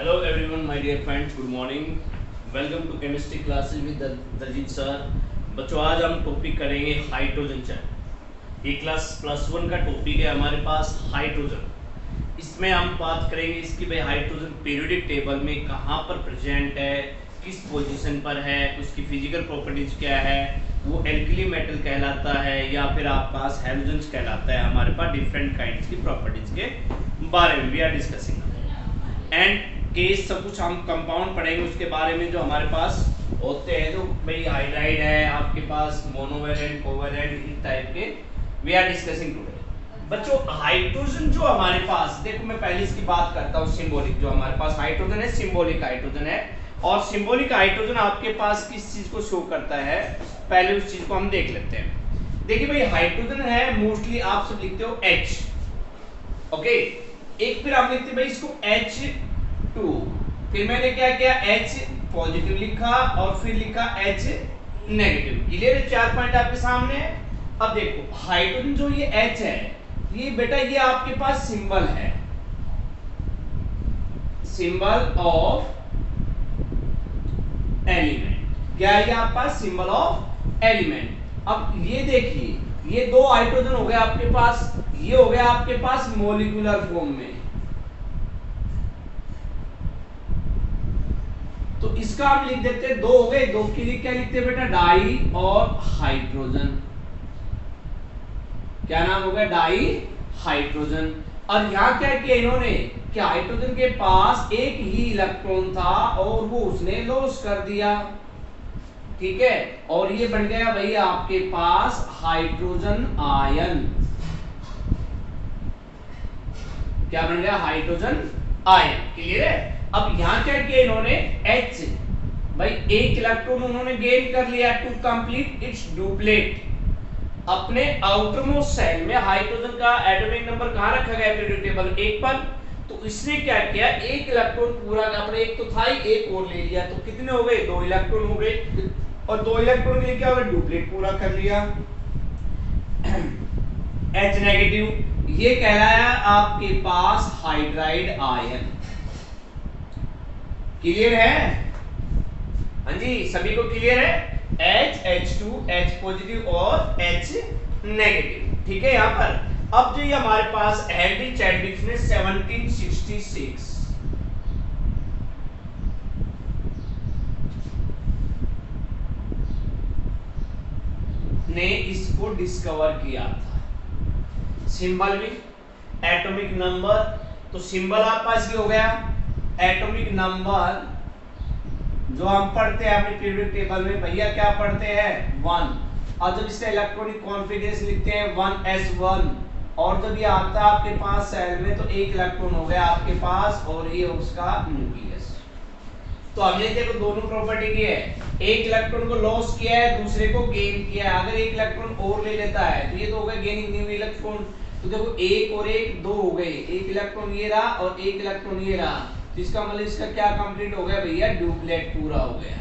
Hello everyone, my dear friends. Good morning. Welcome to chemistry classes with Daljeet sir. बच्चों आज हम topic करेंगे hydrogen चैन. ये क्लास +1 का टॉपिक है हमारे पास हाइड्रोजन. इसमें हम बात करेंगे इसकी भाई हाइड्रोजन पीरियोडिक टेबल में कहाँ पर प्रेजेंट है, किस पोजीशन पर है, उसकी फिजिकल प्रॉपर्टीज क्या है, वो एल्कली मेटल कहलाता है या फिर आपके पास हैलोजेंस कहलाता है. हमारे पास डिफरेंट काइंड्स की प्रॉपर्टीज के बारे में we are discussing and case सब कुछ हम कंपाउंड पढ़ेंगे उसके बारे में जो हमारे पास होते हैं. तो भाई हाइड्राइड है आपके पास, मोनोवैलेंट, कोवैलेंट, इस टाइप के वी आर डिस्कसिंग टुडे. बच्चों हाइड्रोजन जो हमारे पास, देखो मैं पहले इसकी बात करता हूँ. सिंबॉलिक जो हमारे पास हाइड्रोजन है, सिंबॉलिक हाइड्रोजन है. और सिंबॉलिक हाइड्रोजन आपके पास किस चीज को शो करता है, पहले उस चीज को हम देख लेते हैं. देखिए भाई हाइड्रोजन है मोस्टली आप सब लिखते हो H. ओके, एक फिर आप लिखते हैं भाई इसको H2. फिर मैंने क्या किया, H पॉजिटिव लिखा और फिर लिखा H नेगेटिव. क्लियर है, 4 पॉइंट आपके सामने है. अब देखो हाइड्रोजन जो ये H है, ये बेटा ये आपके पास सिंबल है, सिंबल ऑफ एलिमेंट. क्या है ये आपके पास, सिंबल ऑफ एलिमेंट. अब ये देखिए ये दो हाइड्रोजन हो गए आपके पास, ये हो गया आपके पास मॉलिक्यूलर फॉर्म में. तो इसका हम लिख देते हैं, दो हो गए, दो के लिए क्या लिखते हैं बेटा, डाई और हाइड्रोजन. क्या नाम हो गया, डाई हाइड्रोजन. और यहां क्या किया इन्होंने कि हाइड्रोजन के पास एक ही इलेक्ट्रॉन था और वो उसने लॉस कर दिया. ठीक है, और ये बन गया भाई आपके पास हाइड्रोजन आयन. क्या बन गया, हाइड्रोजन आयन. क्लियर है. अब यहां क्या किया इन्होंने, H भाई एक इलेक्ट्रॉन उन्होंने गेन कर लिया टू कंप्लीट इट्स डुप्लेट. अपने आउटर मोस्ट शेल में हाइड्रोजन का एटॉमिक नंबर कहां रखा गया पीरियोडिक टेबल 1 पर. तो इसने क्या किया, एक इलेक्ट्रॉन पूरा अपने, एक तो था ही, एक और ले लिया. तो कितने हो गए, 2 इलेक्ट्रॉन हो गए. और 2 इलेक्ट्रॉन के लिए क्या होगा, डुप्लेट पूरा कर लिया. H नेगेटिव, ये कहलाया आपके पास हाइड्राइड आयन. क्लियर है, हाँ जी सभी को क्लियर है. H, H2, H पॉजिटिव और H नेगेटिव. ठीक है. यहां पर अब जो ये हमारे पास हेनरी चैडविक ने 1766 ने इसको डिस्कवर किया था. सिंबल भी, एटॉमिक नंबर. तो सिंबल आपके पास ये हो गया, एटॉमिक नंबर जो हम पढ़ते हैं अपने पीरियोडिक टेबल में भैया क्या पढ़ते हैं, 1. और जब इसका इलेक्ट्रॉनिक कॉन्फिगरेशन लिखते हैं 1s1. और जब ये आता है आपके पास सेल में तो एक इलेक्ट्रॉन हो गया आपके पास और ये उसका न्यूक्लियस. तो हमने देखो दोनों प्रॉपर्टी की है, एक इलेक्ट्रॉन को लॉस किया है, दूसरे को गेन किया है. अगर एक इलेक्ट्रॉन और ले लेता है तो ये तो होगा गेनिंग न्यू इलेक्ट्रॉन. तो देखो एक और एक, दो हो गए, एक इलेक्ट्रॉन ये रहा और एक इलेक्ट्रॉन ये रहा. तो इसका मतलब इसका क्या कंप्लीट हो गया भैया, डुप्लेट पूरा हो गया.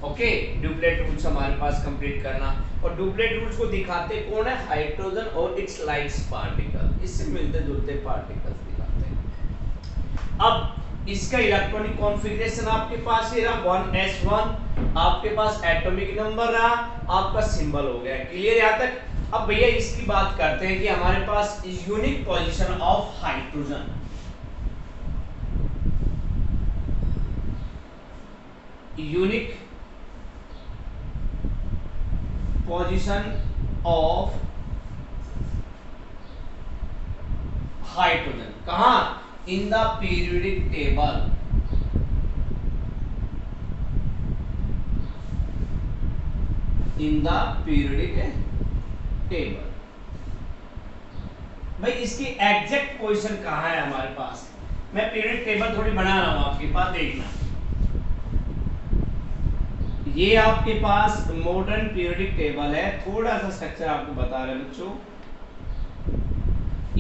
ओके, डुप्लेट रूल्स हमारे पास कंप्लीट करना. और डुप्लेट रूल्स को दिखाते कौन है, हाइड्रोजन और इट्स लाइक्स पार्टिकल, इससे मिलते जुलते पार्टिकल्स दिखाते हैं. अब इसका इलेक्ट्रॉनिक कॉन्फ़िगरेशन आपके पास ये रहा 1s1. आपके पास एटॉमिक नंबर रहा, आपका सिंबल हो गया. क्लियर यहां तक. अब भैया इसकी बात करते हैं कि हमारे पास unique position of hydrogen. Unique position of hydrogen कहां, in the periodic table. In the periodic table. भाई इसकी एग्जैक्ट पोजीशन कहां है हमारे पास. मैं पीरियोडिक टेबल थोड़ी बना रहा हूं आपके पास, देखना. ये आपके पास मॉडर्न पीरियोडिक टेबल है. थोड़ा सा स्ट्रक्चर आपको बता रहे हैं बच्चों.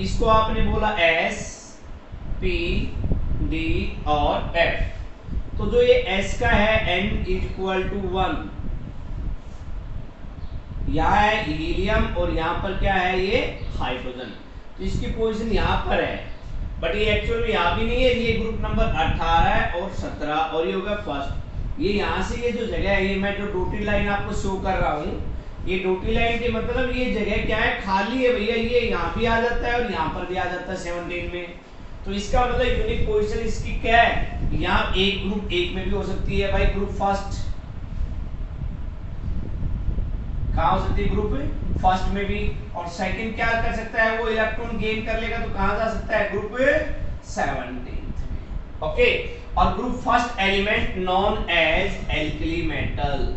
इसको आपने बोला S, P, D और F. तो जो ये S का है N=1, यहाँ है हीलियम और यहाँ पर क्या है ये हाइड्रोजन. तो इसकी पोजीशन यहाँ पर है. बट ये एक्चुअल में यहाँ भी नहीं है, ये ग्रुप नंबर 18 है और 17 और ये होगा फर्स्ट। ये यहाँ से ये जो जगह है, ये मैं जो डॉटेड लाइन आपको शो कर रहा हूँ, ये डॉटेड लाइन के मतलब ये जगह क्या है, खाली है भैया। ये यहाँ भी आ जाता है और यहाँ पर भी आ जाता है 17 में। तो इसका मतलब यूनिक पोजीशन इसकी क्या है, यहाँ एक ग्रुप एक में भी हो सकती है भाई, ग्रुप फर्स्ट कहाँ हो सकती है, ग्रुप फर्स्ट में भी। और सेकंड क्या कर सकता है, वो इलेक्ट्रॉन गेन कर लेगा तो कहां जा सकता है, ग्रुप 17 में। ओके, और group first element known as alkali metal,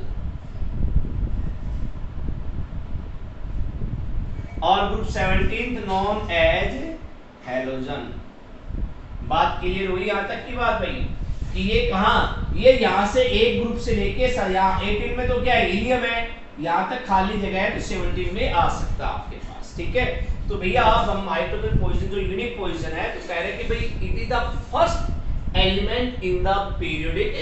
और ग्रुप 17 नॉन एज हैलोजन। बात क्लियर हुई यहां तक की बात भाई, कि ये कहां, ये यहां से एक ग्रुप से लेके 18 में तो क्या है, हीलियम है, यहां तक खाली जगह है तो 17 में आ सकता है आपके पास। ठीक है, तो भैया आप हम हाइड्रोजन पोजीशन जो यूनिक पोजीशन है, तो कह रहे हैं कि भाई it is the first element in the periodic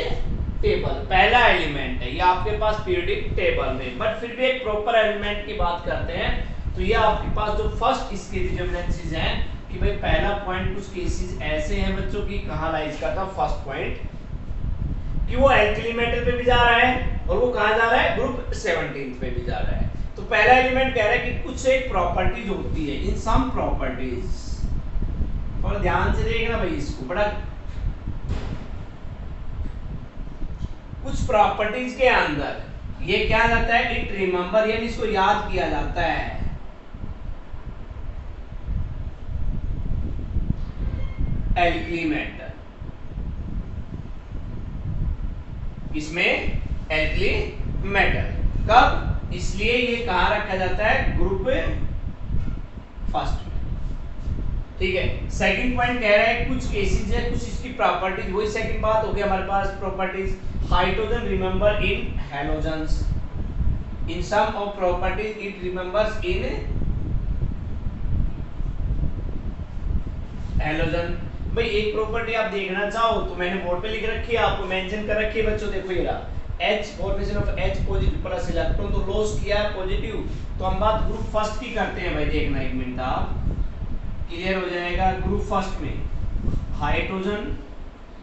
table, पहला एलिमेंट है ये आपके पास पीरियोडिक टेबल में। बट फिर भी एक प्रॉपर एलिमेंट की बात करते हैं, तो ये आपके पास जो फर्स्ट इसके रिजर्वेंसीज हैं कि भाई पहला पॉइंट, कुछ केसेस ऐसे हैं बच्चों की कहां लाइज करता है फर्स्ट पॉइंट, कि वो एल्कली मेटल पे भी जा रहा है और वो कहां जा रहा है, ग्रुप 17 पे भी जा रहा है। तो पहला एलिमेंट कह रहा है कि कुछ एक प्रॉपर्टीज होती है, इन सम प्रॉपर्टीज, थोड़ा ध्यान से देखना भाई इसको, बड़ा कुछ प्रॉपर्टीज के अंदर ये क्या जाता है, इट रिमेंबर, यानी इसको याद किया जाता है, एल्कली मेटल। इसमें एल्कली मेटल कब, इसलिए ये कहां रखा जाता है, ग्रुप फर्स्ट में। ठीक है, सेकंड पॉइंट कह रहा है कुछ केसेस है, कुछ इसकी प्रॉपर्टीज, वही सेकंड बात हो गई हमारे पास properties, hydrogen remember in halogens, in some of properties it remembers in halogen. भाई एक प्रॉपर्टी आप देखना चाहो तो मैंने बोर्ड पे लिख रखी है, आपको मेंशन कर रखी है बच्चों, देखो ये रहा, H formation of H positive plus electron तो लॉस किया है पॉजिटिव। तो हम बात ग्रुप फर्स्ट की करते हैं भाई, देखना एक मिनट आप, क्लियर हो जाएगा। ग्रुप फर्स्ट में hydrogen,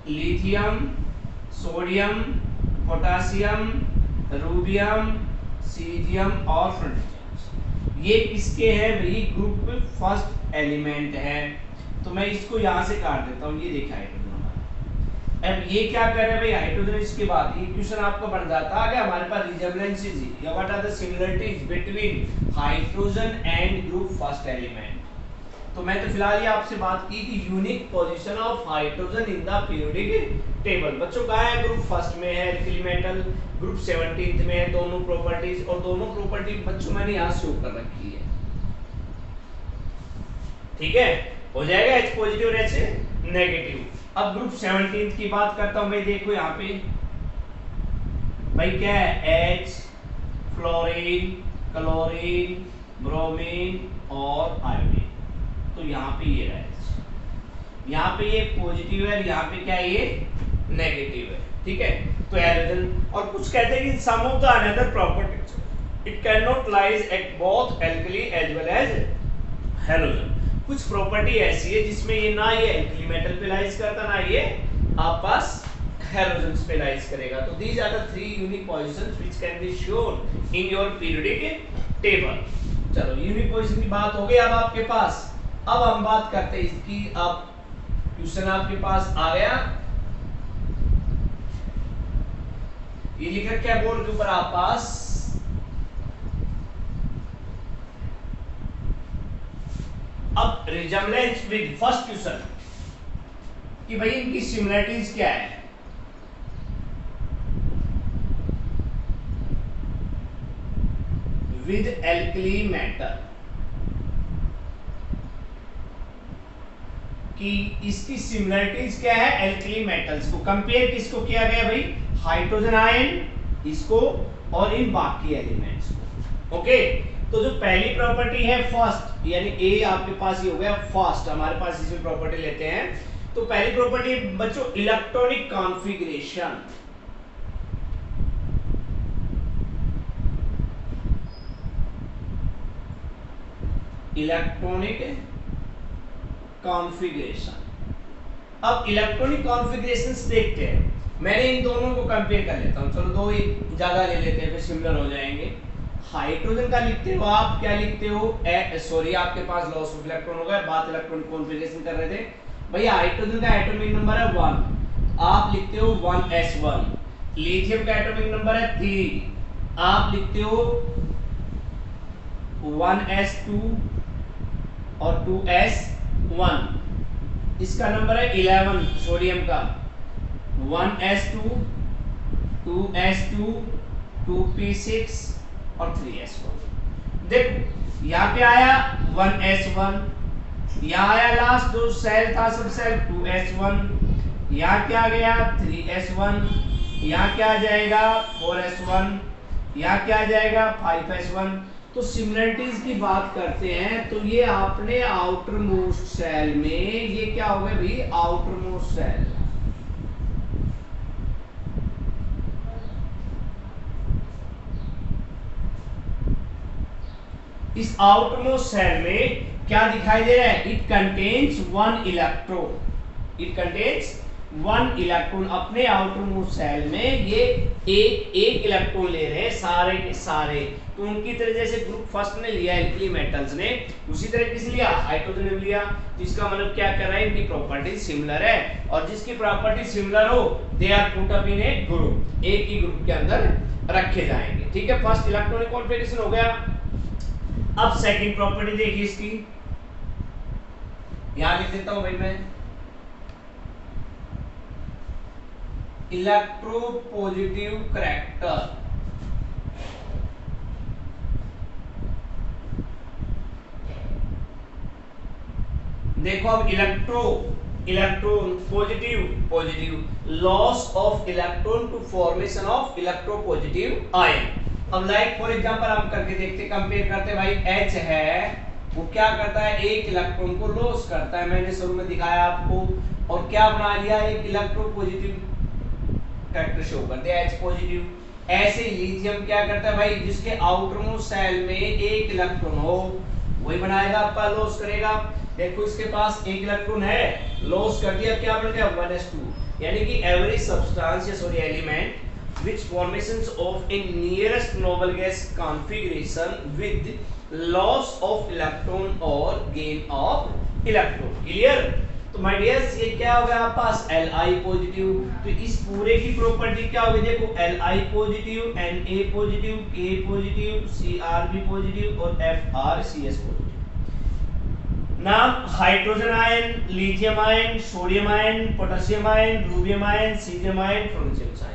lithium, sodium, potassium, rubidium, caesium और फ्लोरीन, ये किसके हैं भाई, ग्रुप फर्स्ट एलिमेंट है। तो मैं इसको यहां से काट देता हूं, ये देखा हाइड्रोजन हमारा। अब ये क्या कर रहे हैं भाई, हाइड्रोजन इसके बाद ये क्वेश्चन आपको बन जाता है कि हमारे पास रिजेम्बलेंसेस, या what are the similarities between hydrogen and group first element. तो मैं तो फिलहाल ये आपसे बात की कि unique position of hydrogen in the periodic table. बच्चों कहां है, ग्रुप फर्स्ट में है एल्कली मेटल, ग्रुप 17 में है, दोनों प्रॉपर्टीज, और दोनों प्रॉपर्टी बच्चों मैंने यहां शो कर रखी है। ठीक है, हो जाएगा H पॉजिटिव और H नेगेटिव। अब ग्रुप 17 की बात करता हूं मैं, देखो यहाँ पे भाई क्या है, H, फ्लोरीन, क्लोरीन, ब्रोमीन और आयोडीन। तो यहाँ पे ये रहा H, यहाँ पे ये पॉजिटिव है, यहाँ पे क्या है ये नेगेटिव है। ठीक है, तो हैलोजन, और कुछ कहते हैं कि some of the another properties it can not lies at both alkali as well as halogen. कुछ प्रॉपर्टी ऐसी है जिसमें ये ना ये एल्कली मेटल पे लाइज करता, ना ये आपस हैलोजेंस पे लाइज करेगा। तो these are the three unique positions which can be shown in your periodic table. चलो यूनिक पोजीशन की बात हो गई अब आपके पास। अब हम बात करते हैं इसकी, अब क्वेश्चन आपके पास आ गया, ये लिख रखा है बोर्ड के ऊपर आप पास, अब रिजेम्बलेंस विद फर्स्ट क्वेश्चन कि भाई इनकी सिमिलरिटीज क्या है। विद एल्कली मेटल, कि इसकी सिमिलरिटीज क्या है, एल्कली मेटल्स को कंपेयर किसको किया गया भाई, हाइड्रोजन आयन इसको और इन बाकी एलिमेंट्स को। ओके, तो जो पहली प्रॉपर्टी है फर्स्ट, यानी ए आपके पास ये हो गया फर्स्ट, हमारे पास इसमें प्रॉपर्टी लेते हैं। तो पहली प्रॉपर्टी बच्चों इलेक्ट्रॉनिक कॉन्फ़िगरेशन, इलेक्ट्रॉनिक कॉन्फ़िगरेशन अब इलेक्ट्रॉनिक कॉन्फ़िगरेशंस देखते हैं। मैंने इन दोनों को कंपेयर कर लेता हूं, चलो दो ही जगह ले लेते हैं, फिर सिमिलर हो जाएंगे। हाइड्रोजन का लिखते हो आप, क्या लिखते हो, सॉरी आपके पास लॉस ऑफ इलेक्ट्रॉन होगा, बात इलेक्ट्रॉनिक कॉन्फ़िगरेशन कर रहे थे भैया। हाइड्रोजन का एटॉमिक नंबर है 1, आप लिखते हो 1s1। लिथियम का एटॉमिक नंबर है 3, आप लिखते हो 1s2 और 2s1। इसका नंबर है 11 सोडियम का, 1s2 2s2 2p6 और 3s1। देखो यहाँ पे आया 1s1, यहाँ आया लास्ट जो सेल था सब सेल 2s1, यहाँ क्या गया 3s1, यहाँ क्या आ जाएगा 4s1, यहाँ क्या आ जाएगा 5s1। तो सिमिलरिटीज की बात करते हैं तो ये आपने आउटर मोस्ट सेल में, ये क्या हो गया भाई आउटर मोस्ट सेल, इस आउटर मोस्ट सेल में क्या दिखाई दे रहा है, it contains 1 electron, it contains 1 electron. अपने आउटर मोस्ट सेल में ये एक इलेक्ट्रॉन ले रहे हैं सारे के सारे। तो उनकी तरह जैसे ग्रुप फर्स्ट ने लिया एल्कली मेटल्स ने, उसी तरह किस लिया हाइड्रोजन ने लिया। तो इसका मतलब क्या कर रहा है, इनकी प्रॉपर्टी सिमिलर है, और जिसकी प्रॉपर्टी सिमिलर हो they are put up in a group, एक ही ग्रुप के अंदर रखे जाएंगे। ठीक है, फर्स्ट इलेक्ट्रॉनिक कॉन्फ़िगरेशन हो गया। अब सेकंड प्रॉपर्टी देखिए इसकी, यहां लिख देता हूं भाई मैं, इलेक्ट्रोपॉजिटिव करैक्टर। देखो अब electron positive loss of electron to formation of electropositive ion. अब लाइक फॉर एग्जांपल हम करके देखते, कंपेयर करते भाई H है, वो क्या करता है एक इलेक्ट्रॉन को लॉस करता है, मैंने शुरू में दिखाया आपको, और क्या बना लिया एक इलेक्ट्रोपॉजिटिव कैरेक्टर शो कर दिया H पॉजिटिव। ऐसे लिथियम क्या करता है भाई, जिसके आउटर मोस्ट सेल में एक इलेक्ट्रॉन हो वही बनाएगा आपका, लॉस करेगा। देखो इसके पास एक इलेक्ट्रॉन है, लॉस कर दिया, क्या बन गया 1s2। यानी कि एवरी सब्सटेंस या sorry element which formations of a nearest noble gas configuration with loss of electron or gain of electron। Clear? तो माय डियर्स ये क्या हो गया आपके पास Li पॉजिटिव। तो इस पूरे की प्रॉपर्टी क्या होगी, देखो Li positive, Na positive, K positive, Cr भी पॉजिटिव और FrCs पॉजिटिव। नाम hydrogen ion, lithium ion, sodium ion, potassium ion, rubidium ion, caesium ion, francium ion.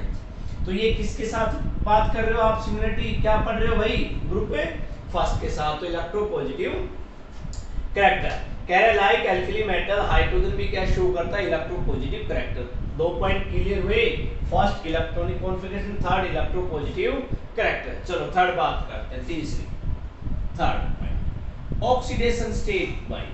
तो ये किसके साथ बात कर रहे हो आप, सिमिलरिटी क्या पढ़ रहे हो भाई ग्रुप में फर्स्ट के साथ, तो इलेक्ट्रोपॉजिटिव कैरेक्टर कह रहे लाइक एल्कली मेटल हाइड्रोजन भी क्या शो करता है इलेक्ट्रोपॉजिटिव कैरेक्टर। दो पॉइंट क्लियर हुए, first electronic configuration, third electropositive character. चलो थर्ड बात करते हैं, तीसरी थर्ड पॉइंट ऑक्सीडेशन स्टेट भाई।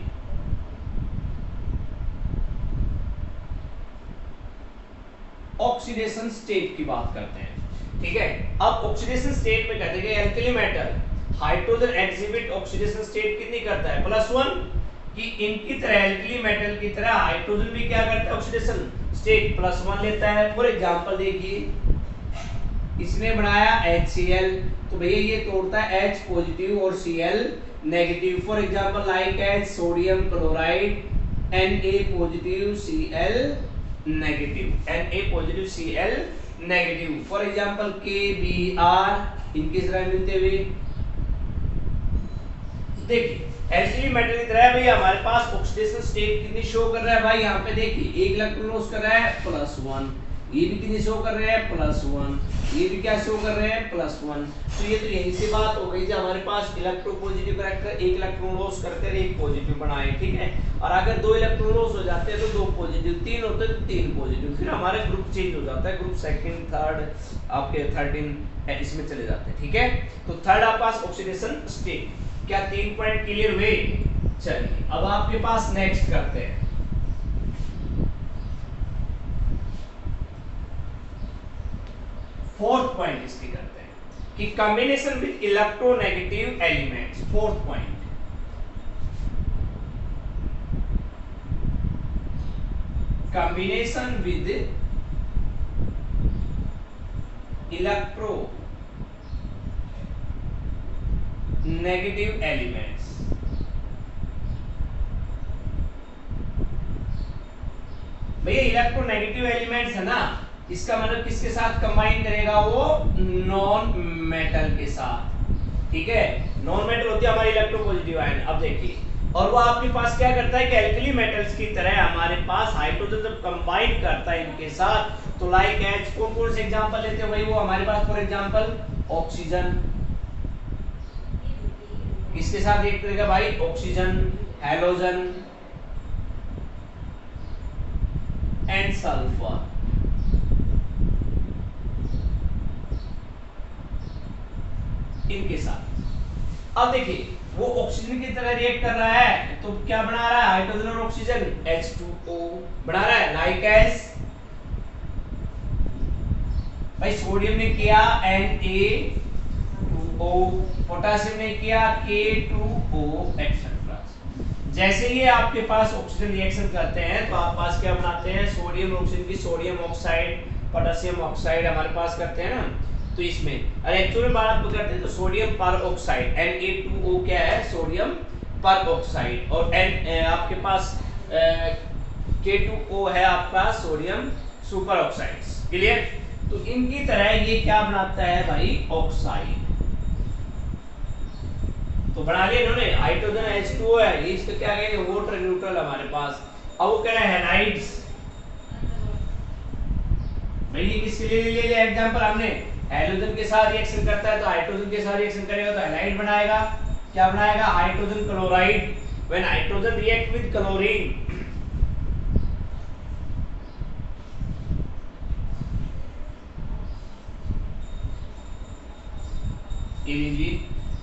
ऑक्सीडेशन स्टेट की बात करते हैं, ठीक है। अब ऑक्सीडेशन स्टेट में कहते हैं alkali metal hydrogen exhibit oxidation state कितनी करता है +1, कि इनकी तरह एल्कली मेटल की तरह हाइड्रोजन भी क्या करता है ऑक्सीडेशन स्टेट +1 लेता है। फॉर एग्जांपल देखिए इसने बनाया HCl, तो भैया ये तोड़ता है H पॉजिटिव और Cl negative. For example like H sodium chloride, Na positive Cl negative, Na positive Cl negative. For example KBr इनकी तरह मिलते हुए। देखिए एल्कली मेटल की तरह भाई हमारे पास ऑक्सीडेशन स्टेट कितनी शो कर रहा है भाई, यहाँ पे देखिए एक इलेक्ट्रॉन लॉस कर रहा है +1, ये भी कितनी शो कर रहे हैं +1, ये भी क्या शो कर रहे हैं +1। तो ये तो यही से बात हो गई जो हमारे पास इलेक्ट्रोपॉजिटिव कैरेक्टर एक इलेक्ट्रॉन लॉस करते हैं एक पॉजिटिव बनाए, ठीक है। और अगर दो इलेक्ट्रॉन लॉस हो जाते हैं तो दो पॉजिटिव, तीन होते हैं तो तीन पॉजिटिव, फिर हमारे ग्रुप चेंज हो जाता है, ग्रुप सेकंड थर्ड आपके 13 इसमें चले जाते हैं, ठीक है। तो थर्ड आपके पास ऑक्सीडेशन स्टेट। क्या 3 पॉइंट क्लियर हुए? चलिए अब आपके पास नेक्स्ट करते हैं, फोर्थ पॉइंट इसकी करते हैं कि combination with electronegative elements. Fourth point combination with electronegative elements. भैया इलेक्ट्रोनेगेटिव एलिमेंट्स है ना, इसका मतलब किसके साथ कंबाइन करेगा वो, नॉन मेटल के साथ, ठीक है। नॉन मेटल होती है हमारी इलेक्ट्रोपॉजिटिव आयन। अब देखिए, और वो आपके पास क्या करता है कि एल्कली मेटल्स की तरह हमारे पास हाइड्रोजन जब कंबाइन करता है इनके साथ, तो लाइक एज कौन से एग्जांपल लेते हैं भाई, वो हमारे पास फॉर एग्जांपल ऑक्सीजन, किसके साथ रिएक्ट करेगा भाई, ऑक्सीजन, हैलोजन एंड सल्फर। इनके साथ अब देखिए वो ऑक्सीजन की तरह रिएक्ट कर रहा है, तो क्या बना रहा है, हाइड्रोजन और ऑक्सीजन H2O बना रहा है, लाइक एज भाई सोडियम ने किया Na2O, पोटेशियम ने किया K2O एक्सेट्रा। जैसे ही आपके पास ऑक्सीजन रिएक्शन करते हैं तो आप पास क्या बनाते हैं, सोडियम ऑक्सीजन की सोडियम ऑक्साइड, पोटेशियम ऑक्साइड हमारे पास करते हैं ना, तो इसमें अरे एक्चुअल में बात करते हैं तो सोडियम पर ऑक्साइड Na2O क्या है, सोडियम पर ऑक्साइड, और आपके पास K2O है आपका सोडियम सुपर ऑक्साइड्स, क्लियर। तो इनकी तरह ये क्या बनाता है भाई, ऑक्साइड। तो बना लिया इन्होंने, हाइड्रोजन H2O है, ये इसका क्या कहेंगे, वाटर न्यूट्रल हमारे पास। अब वो कह रहे हैं हैलाइड्स, भाई ये किसके लिए ले लिया एग्जांपल हमने, हैलोजन के साथ रिएक्शन करता है तो हाइड्रोजन के साथ रिएक्शन करेगा तो हैलाइड बनाएगा, क्या बनाएगा, hydrogen chloride. When hydrogen react with chlorine,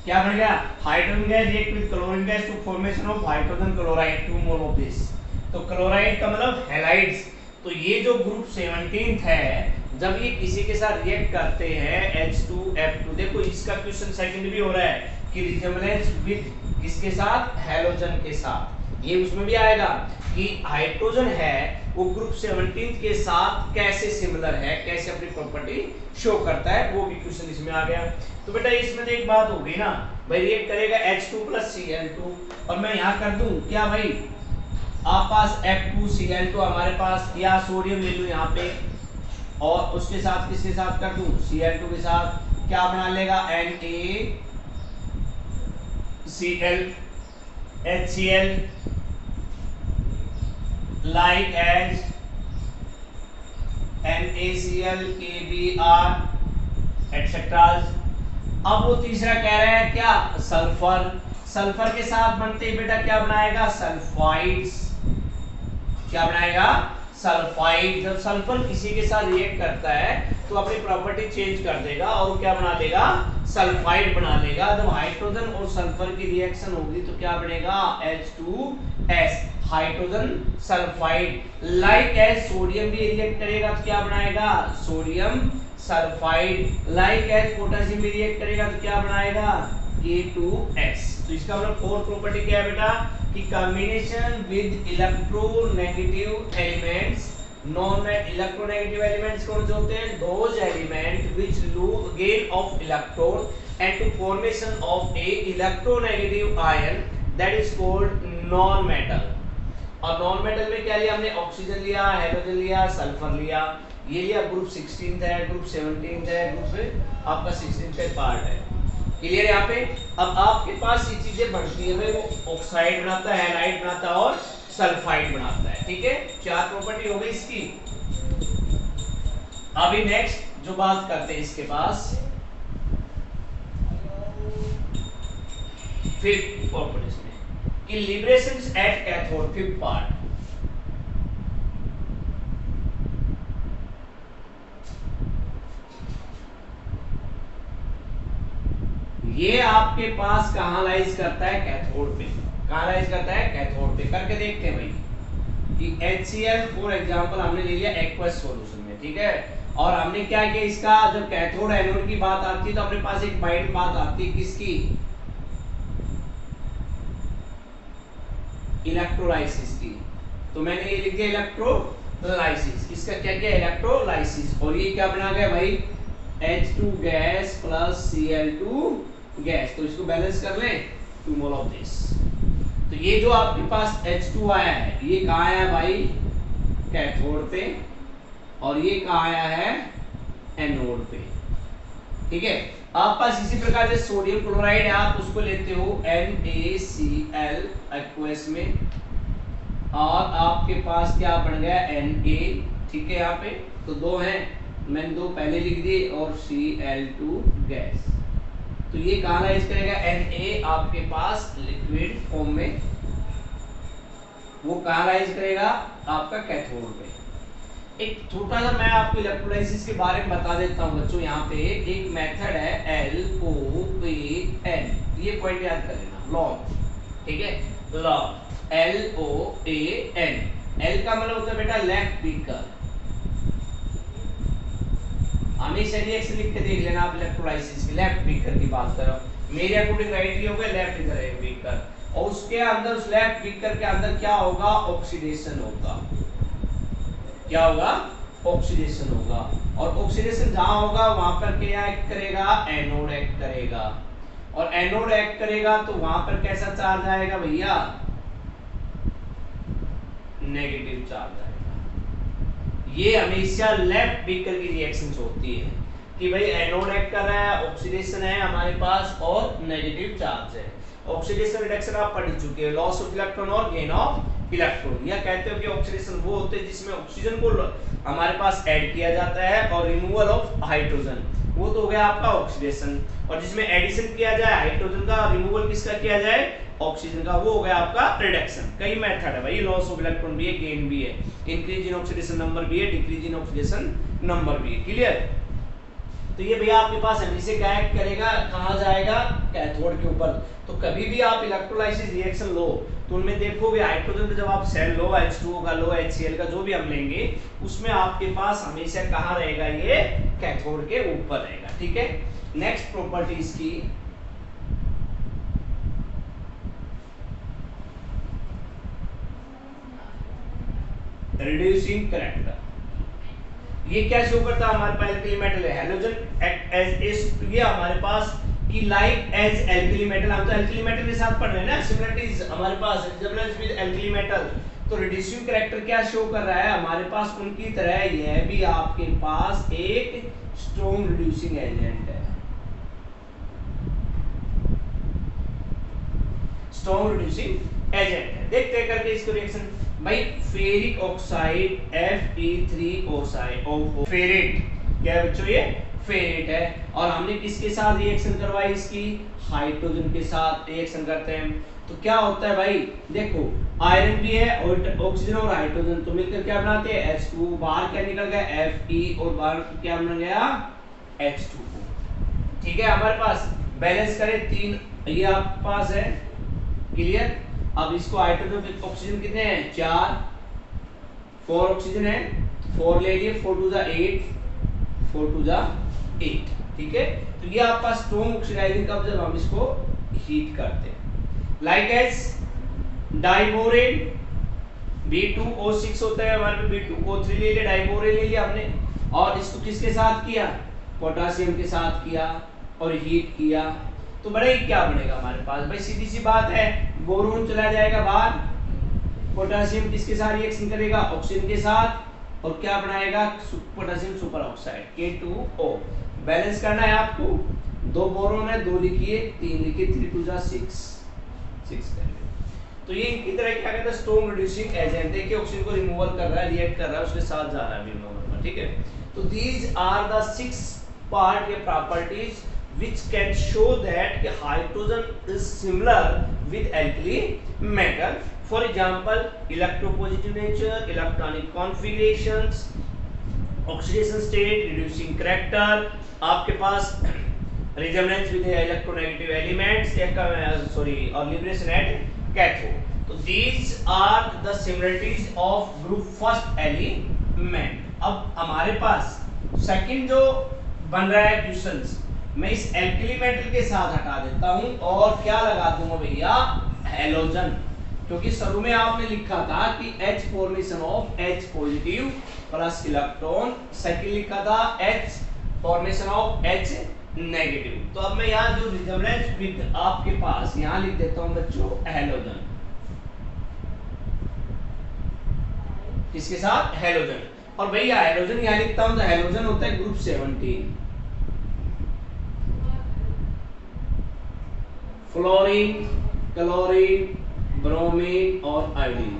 क्या बन गया, hydrogen gas react with chlorine gas to formation of hydrogen chloride, 2 mole of this. तो क्लोराइड का मतलब हैलाइड्स। तो ये जो ग्रुप 17 है, जब ये किसी के साथ रिएक्ट करते हैं H2F2, देखो इसका क्वेश्चन सेकंड भी हो रहा है कि रिजेम्बलेंस विद किसके साथ, हैलोजन के साथ। ये उसमें भी आएगा कि हाइड्रोजन है वो ग्रुप 17 के साथ कैसे सिमिलर है, कैसे अपनी प्रॉपर्टी शो करता है, वो भी क्वेश्चन इसमें आ गया। तो बेटा इसमें तो एक बात हो गई ना भाई, रिएक्ट करेगा H2+Cl2, और मैं यहाँ कर दूं क्या भाई, आप पास F2Cl2 हमारे पास, या सोडियम ले लूं यहाँ पे, और उसके साथ किसके साथ कर दूं, Cl2 के साथ, क्या बना लेगा, NaCl HCl like as NaCl KBr etc। अब वो तीसरा कह रहा है क्या, सल्फर, सल्फर के साथ बनते ही बेटा क्या बनाएगा, सल्फाइड्स, क्या बनाएगा, सल्फाइड। जब सल्फर किसी के साथ रिएक्ट करता है तो अपनी प्रॉपर्टी चेंज कर देगा और क्या बना देगा, सल्फाइड बना लेगा। जब हाइड्रोजन और सल्फर की रिएक्शन होगी तो क्या बनेगा, H2S, hydrogen sulphide. Like as sodium भी रिएक्ट करेगा तो क्या बनाएगा, sodium sulphide. Like as potassium भी रिएक्ट करेगा तो क्या बनाएगा, K2S। तो इसका मतलब फोर्थ प्रॉपर्टी क्या है बेटा, कि combination with electronegative elements. Non electronegative elements कौन से होते हैं, those element which lose gain of electron and to formation of a electronegative ion, that is called non metal. और नॉन मेटल में क्या लिया हमने, ऑक्सीजन लिया, हाइड्रोजन लिया, सल्फर लिया, ये लिया ग्रुप 16 है, ग्रुप 17 है, ग्रुप आपका 16 का पार्ट है, क्लियर यहाँ पे। अब आपके पास ये चीजें बनती है भाई, वो ऑक्साइड बनाता है, हैलाइड बनाता है और सल्फाइड बनाता है, ठीक है। 4 प्रॉपर्टी हो गई इसकी। अभी नेक्स्ट जो बात करते हैं इसके पास, फिफ्थ प्रॉपर्टी में कि लिबरेशंस एट कैथोड, फिफ्थ पार्ट। ये आपके पास कहां लाइज करता है, कैथोड पे। कहां लाइज करता है, कैथोड पे। करके देखते हैं भाई कि HCl फॉर एग्जांपल हमने ले लिया एक्वस सॉल्यूशन में, ठीक है। और हमने क्या किया, इसका जब कैथोड एनोड की बात आती है तो अपने पास एक बाइंड बात आती है किसकी, इलेक्ट्रोलाइसिस की। तो मैंने ये लिख दिया इलेक्ट्रो इलेक्ट्रोलाइसिस। इसका क्या क्या इलेक्ट्रोलाइसिस। और ये क्या बना गया भाई H2 gas plus Cl2 gas. तो इसको बैलेंस कर लें 2 मोल ऑफ दिस। तो ये जो आपके पास H2 आया है ये कहाँ आया भाई कैथोड पे, और ये कहाँ आया है एनोड पे। ठीक है, आप पास इसी प्रकार से सोडियम क्लोराइड है, आप उसको लेते हो NaCl एक्वस में, और आपके पास क्या बन गया Na। ठीक है, यहाँ पे तो दो हैं, मैंने दो पहले लिख दिए, और Cl2 गैस। तो ये कहाँ राइज करेगा Na आपके पास लिक्विड फॉर्म में, वो कहाँ राइज करेगा आपका कैथोड पे। एक छोटा सा मैं आपको इलेक्ट्रोलाइसिस के बारे में बता देता हूं बच्चों। यहाँ पे एक मेथड है LOAN, ये पॉइंट याद कर लेना, लॉग। ठीक है, लॉग LOAN। L का मतलब होता है बेटा लेफ्ट बीकर। हमेशा रिएक्शन लिख के देख लेना आप इलेक्ट्रोलाइसिस की, लेफ्ट बीकर की बात कर रहा हूं। मेरे अकॉर्डिंग राइट ही होगा, लेफ्ट इधर है बीकर, और उसके अंदर उस लेफ्ट बीकर के अंदर क्या होगा ऑक्सीडेशन होगा। क्या होगा ऑक्सीडेशन होगा, और ऑक्सीडेशन जहां होगा वहां पर क्या एक्ट करेगा एनोड एक्ट करेगा, और एनोड एक्ट करेगा तो वहां पर कैसा चार्ज आएगा भैया नेगेटिव चार्ज आएगा। ये हमेशा लेफ्ट बीकर की रिएक्शंस होती है कि भाई एनोड एक्ट कर रहा है, ऑक्सीडेशन है हमारे पास और नेगेटिव चार्ज है। ऑक्सीडेशन रिडक्शन आप पढ़ चुके हैं, लॉस ऑफ इलेक्ट्रॉन और गेन ऑफ इलेक्ट्रॉन। या कहते हो कि ऑक्सीडेशन वो होते हैं जिसमें ऑक्सीजन को हमारे पास ऐड किया जाता है, और रिमूवल ऑफ हाइड्रोजन वो तो हो गया आपका ऑक्सीडेशन, और जिसमें एडिशन किया जाए हाइड्रोजन का, रिमूवल किसका किया जाए ऑक्सीजन का, वो हो गया आपका रिडक्शन। कई मेथड है भाई, लॉस ऑफ इलेक्ट्रॉन भी है, गेन भी है, इंक्रीज इन ऑक्सीडेशन नंबर भी है, डिक्रीज इन ऑक्सीडेशन नंबर भी है। क्लियर। तो ये भैया आपके पास हमेशा क्या एक्ट करेगा, कहाँ जाएगा कैथोड के ऊपर। तो कभी भी आप इलेक्ट्रोलाइसिस रिएक्शन लो तो उनमें देखोगे हाइड्रोजन का जब आप सेल लो, H2O का लो, HCl का जो भी हम लेंगे, उसमें आपके पास हमेशा कहाँ रहेगा ये कैथोड के ऊपर रहेगा। ठीक है, नेक्स्ट प्रॉपर्टीज की रिड्यूसिंग करैक्टर। ये क्या शो करता है हमारे पास एल्कली मेटल है, हैलोजन एक्ट एज इज, ये हमारे पास कि लाइक एज एल्कली मेटल। हम तो एल्कली मेटल के साथ पढ़ रहे हैं ना, सिमिलरिटीज हमारे पास रिजेम्बलेंस विद एल्कली मेटल। तो रिड्यूसिंग करैक्टर क्या शो कर रहा है हमारे पास उनकी तरह, यह भी आपके पास एक स्ट्रॉन्ग रिड्यूसिंग एजेंट है, स्ट्रॉन्ग रिड्यूसिंग एजेंट है। देखते हैं करके इसको रिएक्शन। भाई फेरिक ऑक्साइड Fe3O, फेरेट क्या है बच्चों, ये फेरेट है, और हमने किसके साथ रिएक्शन करवाई इसकी, हाइड्रोजन के साथ रिएक्शन करते हैं। तो क्या होता है भाई देखो, आयरन भी है और ऑक्सीजन और हाइड्रोजन तो मिलकर क्या बनाते हैं H2, बाहर क्या निकल गया Fe, और बाहर क्या बन गया H2O। ठीक है, हमारे पास बैलेंस करें 3, ये आपके पास है। क्लियर। अब इसको हाइड्रोजन ऑक्सीजन कितने हैं 4, 4 ऑक्सीजन है, 4 ले लिए, 4 2 8, 4 2 8। ठीक है, तो ये आपका स्ट्रॉन्ग ऑक्सीडाइजिंग कब जब हम इसको हीट करते हैं। लाइक एज डाइबोरेन B2O6 होता है हमारे पे, B2O3 ले लिया, डाइबोरेन ले लिया हमने, और इसको किसके साथ किया पोटासियम के साथ किया और हीट किया, तो बड़ा ही क्या बनेगा हमारे पास भाई, सीधी सी बात है, बोरोन चला जाएगा बाहर, पोटासियम किसके साथ रिएक्शन करेगा ऑक्सीजन के साथ, और क्या बनाएगा potassium super oxide K2O। Balance करना है आपको, 2 बोरोन है, 2 लिखिए, 3 लिखिए, 3 2 6 करेंगे। तो ये इनकी तरह क्या कहता है स्ट्रॉन्ग रिड्यूसिंग एजेंट है कि ऑक्सीजन को रिमूवल कर रहा है, रिएक्ट कर रहा है, उसके साथ जा रहा है रिमूवल। ठीक है, तो दीज आर द 6 पार्ट के properties which can show that a hydrogen is similar with alkali metal. For example, electropositive nature, electronic configurations, oxidation state, reducing character, आपके पास resemblance with the electronegative elements, or liberation at cathode. So these are the similarities of group first element. अब हमारे पास second जो बन रहा है questions, मैं इस alkali metal के साथ हटा देता हूं और क्या लगा दूंगा भैया हैलोजन। क्योंकि शुरू में आपने लिखा था कि H formation of H positive plus electron, second लिखा था H formation of H negative. तो अब मैं यहाँ जो रिजोनेंस विद आपके पास यहाँ लिख देता हूँ बच्चों हैलोजन, इसके साथ हैलोजन। और भैया हैलोजन यहाँ लिखता हूँ तो हैलोजन होता है ग्रुप 17, फ्लोरीन, क्लोरीन, ब्रोमीन और आयोडीन।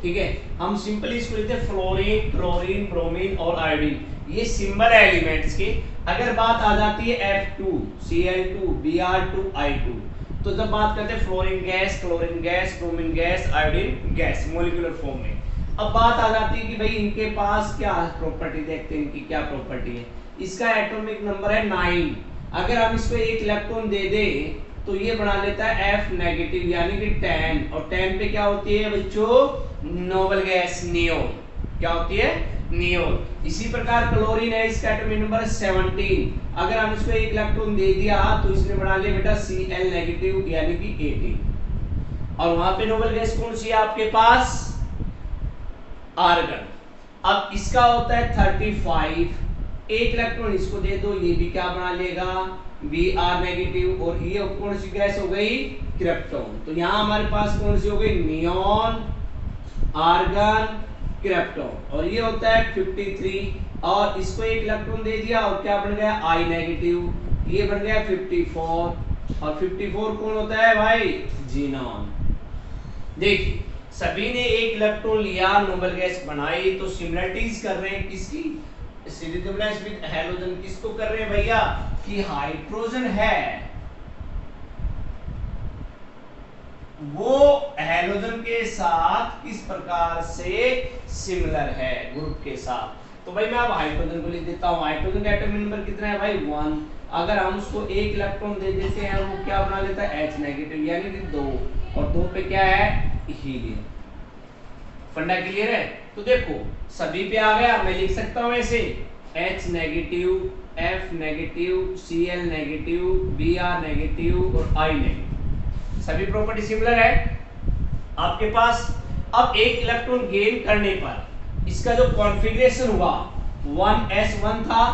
ठीक है, हम सिंपली इसको लिखते हैं फ्लोरीन, क्लोरीन, ब्रोमीन और आयोडीन, ये सिंबल है एलिमेंट्स के। अगर बात आ जाती है F2, Cl2, Br2, I2, तो जब बात करते हैं fluorine gas, chlorine gas, bromine gas, iodine gas molecular form में, अब बात आ जाती है कि भाई इनके पास क्या प्रॉपर्टी, देखते हैं इनकी क्या प्रॉपर्टी है। इसका एटॉमिक नंबर है 9। अगर हम इसको एक इलेक्ट्रॉन दे दें तो ये बना लेता है F नेगेटिव यानी कि 10, और 10 पे क्या होती है बच्चों, नोबल गैस नियोन। क्या होती है, नियोन। इसी प्रकार क्लोरीन है, इसका एटॉमिक नंबर है 17। अगर हम इसको एक इलेक्ट्रॉन दे दिया तो इसने बना लिया बेटा Cl नेगेटिव यानी कि 18, और वहां पे नोबल गैस कौन सी है आपके पास, आर्गन। अब इसका होता है 35, एक इलेक्ट्रॉन इसको दे दो, ये भी क्या बना लेगा, Br नेगेटिव, और ये कौन सी गैस हो गई, क्रिप्टॉन। तो यहाँ हमारे पास कौन सी हो गई, नियॉन, आर्गन, क्रिप्टॉन, और ये होता है 53, और इसको एक इलेक्ट्रॉन दे दिया और क्या बन गया, I नेगेटिव, ये बन गया 54, और 54 कौन होता है भाई, जीनॉन। देखिए सभी ने एक इलेक्ट्रॉन लिया, नोबल गैस बनाई, तो सिमिलरिटीज कर रहे हैं किसकी, रिजोनेंस विद हैलोजन किसको कर रहे हैं भैया, कि हाइड्रोजन है वो हैलोजन के साथ किस प्रकार से सिमिलर है ग्रुप के साथ। तो भाई मैं अब हाइड्रोजन को लिख देता हूं, हाइड्रोजन का एटॉमिक नंबर कितना है भाई 1। अगर हम उसको एक इलेक्ट्रॉन दे देते हैं वो क्या बना लेता है H नेगेटिव यानी कि 2, और 2 पे क्या है, हीलियम। फंडा क्लियर है। तो देखो सभी पे आ गया, मैं लिख सकता हूं ऐसे H negative, F negative, Cl negative, Br negative और I नेगेटिव, सभी प्रॉपर्टी सिमिलर है आपके पास। अब एक इलेक्ट्रॉन गेन करने पर इसका जो कॉन्फ़िगरेशन हुआ 1s1 था,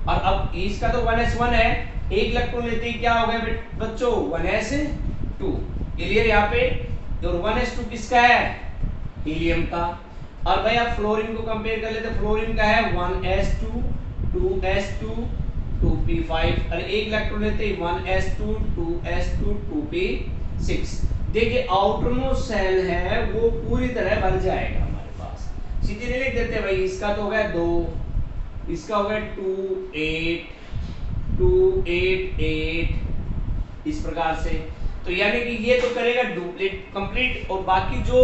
और अब इसका तो 1s1 है, एक इलेक्ट्रॉन लेते ही क्या हो गया बच्चों 1s2। क्लियर यहाँ पे, और 1s2 किसका है, हीलियम का। और भाई आप फ्लोरीन को कंपेयर कर लेते, फ्लोरीन का है 1s2, 2s2, 2p5, और एक इलेक्ट्रॉन लेते ही 1s2, 2s2, 2p6। देखिए आउटरमोस्ट सेल है वो पूरी तरह भर जाएगा हमारे पास, सीधे नहीं लिख देते भाई, इसका तो हो गया 2, इसका हो गया 2 8 2 8 8, इस प्रकार से। तो यानी कि ये तो करेगा डुप्लीट कंप्लीट, और बाकी जो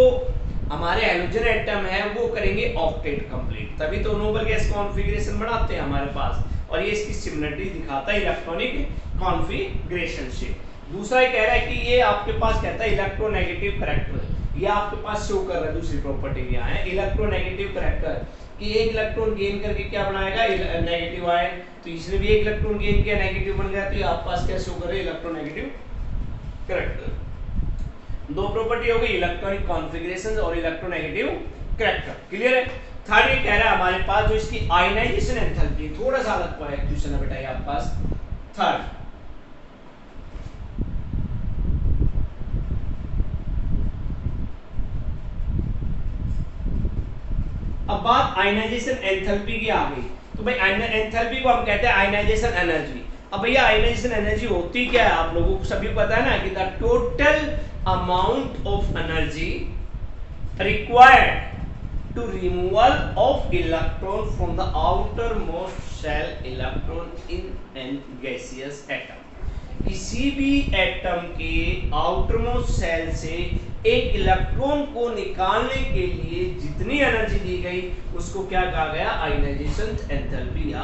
हमारे हैलोजन एटम है वो करेंगे ऑक्टेट कंप्लीट, तभी तो नोबल गैस कॉन्फ़िगरेशन बनाते हैं हमारे पास, और ये इसकी सिमिलरिटी दिखाता है इलेक्ट्रॉनिक कॉन्फ़िगरेशन से। दूसरा ये कह रहा है कि ये आपके पास कहता है इलेक्ट्रोनेगेटिव करैक्टर, ये आपके पास शो कर रहा है दूसरी प्रॉपर्टी भी यहाँ है इलेक्ट्रोनेगेटिव करैक्टर, कि एक इलेक्ट्रॉन गेन करके क्या बनाएगा, नेगेटिव आयन। तो इसने भी एक इलेक्ट्रॉन गेन किया, नेगेटिव बन गया, तो ये आपके पास क्या शो कर रहा है, इलेक्ट्रोनेगेटिव करैक्टर। दो प्रॉपर्टी हो गई, इलेक्ट्रॉनिक कॉन्फ़िगरेशन और इलेक्ट्रोनेगेटिव करैक्टर। क्लियर है। थर्ड ये कह रहा है हमारे पास जो इसकी आयनाइजेशन एंथैल्पी, थोड़ा सा अलग क्वेश्चन है बेटा ये आपके पास। थर्ड अब बात आयनाइजेशन एंथैल्पी की आ गई, तो भाई एंथैल्पी को हम कहते हैं आयनाइजेशन एनर्जी। अब भैया आयनाइजेशन एनर्जी होती क्या है, आप लोगों को सभी पता है ना, कि the total amount of energy required to removal of electron from the outermost shell electron in an gaseous atom. किसी भी एटम के आउटरमोस्ट सेल से एक इलेक्ट्रॉन को निकालने के लिए जितनी एनर्जी दी गई उसको क्या कहा गया, आयनाइजेशन एंथैल्पी या